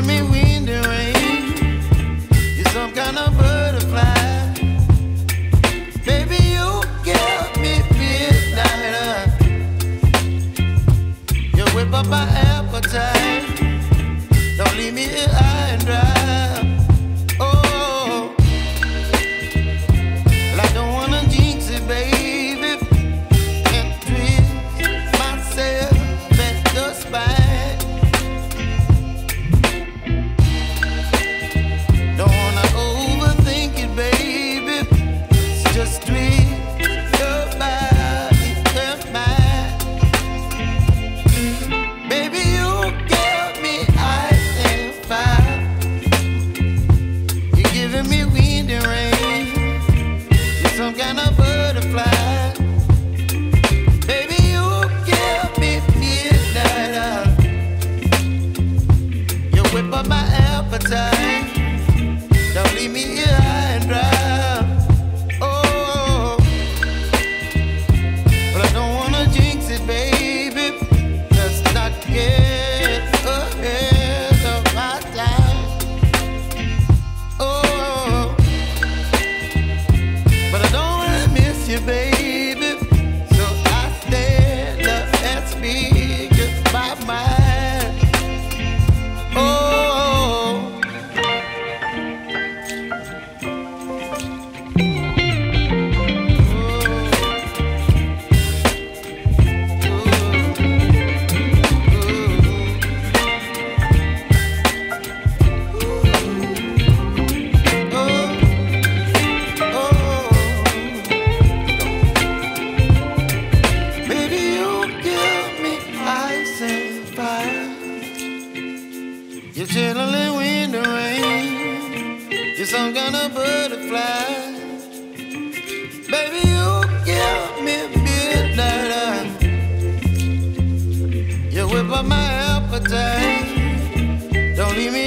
giving me wind and rain. You're some kind of butterfly. Baby, you give me midnight. You whip up my appetite. Don't leave me here high and dry. Oh, well, I don't wanna jinx it, baby, and twist myself at the spine. Don't wanna overthink it, baby. It's just twist your body and mine. Baby, you give me ice and fire. You're giving me wind and rain. You're some kind of butterfly. Baby, you give me midnight. You whip up my appetite. Don't leave me here high and dry. Oh, but I don't wanna jinx it, baby. Let's not get ahead of my time. Oh, but I don't wanna miss you, baby. So I stand up and speak just my mind. Oh. Baby, you give me ice and fire. You're chilling wind and rain. You're some kind of butterfly. Baby, you give me midnight. You whip up my appetite. Don't leave me